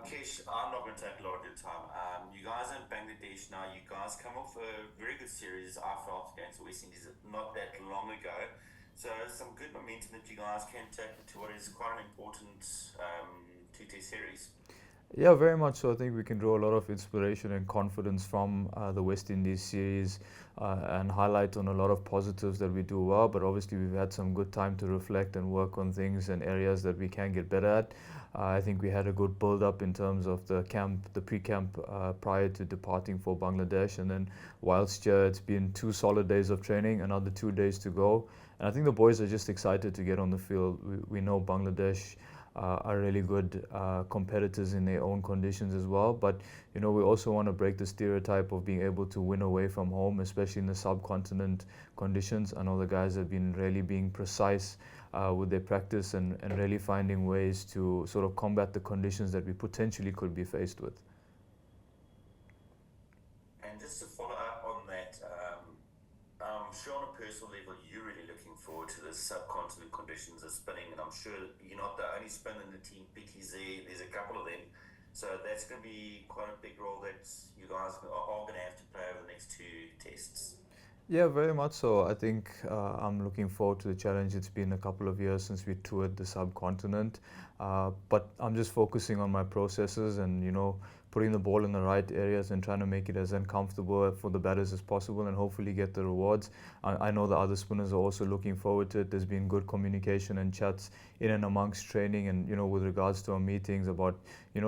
Kesh, I'm not going to take a lot of your time. You guys are in Bangladesh now. You guys come off a very good series I felt against the West Indies not that long ago. So some good momentum that you guys can take into what is quite an important two-test series. Yeah, very much so. I think we can draw a lot of inspiration and confidence from the West Indies series and highlight on a lot of positives that we do well. But obviously, we've had some good time to reflect and work on things and areas that we can get better at. I think we had a good build up in terms of the camp, the pre camp prior to departing for Bangladesh. And then, whilst it's been 2 solid days of training, another 2 days to go. And I think the boys are just excited to get on the field. We know Bangladesh are really good competitors in their own conditions as well. But we also want to break the stereotype of being able to win away from home, especially in the subcontinent conditions. I know the guys have been really being precise with their practice and really finding ways to sort of combat the conditions that we potentially could be faced with. And just to follow up on that, I'm sure on a personal level you're really looking forward to the subcontinent conditions of spinning, and I'm sure you're not the only spin in the team PTZ. There's a couple of them, so that's going to be quite a big role that you guys are going to have to play over the next two tests. Yeah, very much so. I think I'm looking forward to the challenge. It's been a couple of years since we toured the subcontinent, but I'm just focusing on my processes and putting the ball in the right areas and trying to make it as uncomfortable for the batters as possible and hopefully get the rewards. I know the other spinners are also looking forward to it. There's been good communication and chats in and amongst training and with regards to our meetings about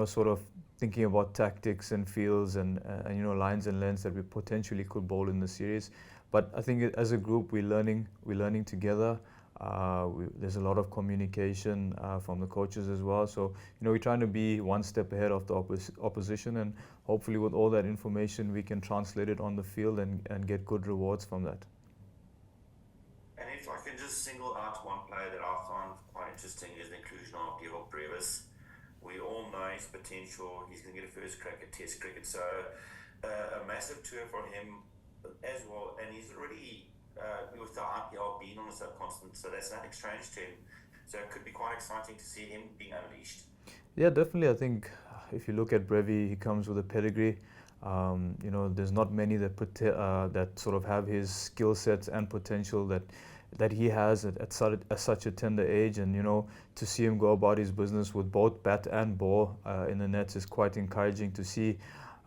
sort of thinking about tactics and fields and lines and lengths that we potentially could bowl in the series. But I think as a group, we're learning together. There's a lot of communication from the coaches as well. So we're trying to be one step ahead of the opposition, and hopefully with all that information, we can translate it on the field and get good rewards from that. And if I can just single out one player that I find quite interesting is the inclusion of Diego Brevis. We all know his potential. He's going to get a first crack at Test cricket, so a massive tour for him as well. And he's already with the IPL being on the subcontinent, so that's nothing strange to him. So it could be quite exciting to see him being unleashed. Yeah, definitely. I think if you look at Brevi, he comes with a pedigree. There's not many that sort of have his skill sets and potential that he has at such a tender age, and to see him go about his business with both bat and ball in the nets is quite encouraging to see.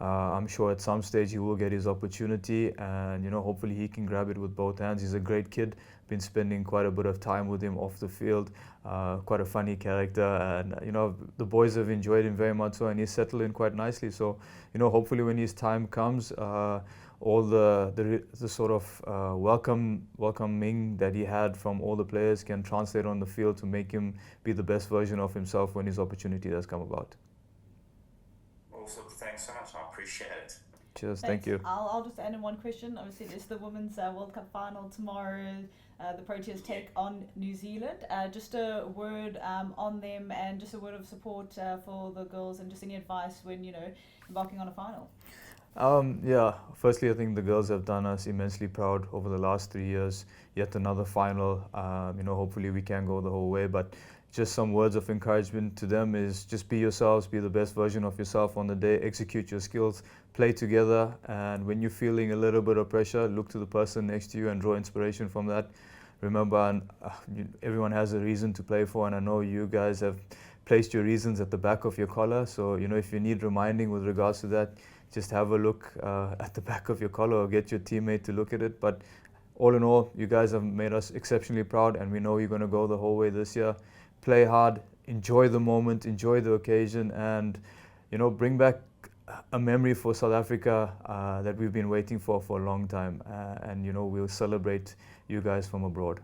I'm sure at some stage he will get his opportunity, and hopefully he can grab it with both hands. He's a great kid. Been spending quite a bit of time with him off the field. Quite a funny character, and the boys have enjoyed him very much so, and he's settled in quite nicely. So hopefully when his time comes, all the sort of welcoming that he had from all the players can translate on the field to make him be the best version of himself when his opportunity does come about. Also, thanks so much. I appreciate it. Cheers, thank Thanks. you. I'll just add in one question. Obviously, it's the Women's World Cup final tomorrow. The Proteas take on New Zealand. Just a word on them and just a word of support for the girls and just any advice when, embarking on a final. Yeah, firstly, I think the girls have done us immensely proud over the last 3 years. Yet another final. Hopefully we can go the whole way. But just some words of encouragement to them is just be yourselves, be the best version of yourself on the day, execute your skills, play together. And when you're feeling a little bit of pressure, look to the person next to you and draw inspiration from that. Remember, everyone has a reason to play for, and I know you guys have placed your reasons at the back of your collar. So, if you need reminding with regards to that, just have a look at the back of your collar or get your teammate to look at it. But all in all, you guys have made us exceptionally proud, and we know you're going to go the whole way this year. Play hard, enjoy the moment, enjoy the occasion, and bring back a memory for South Africa that we've been waiting for a long time. And we'll celebrate you guys from abroad.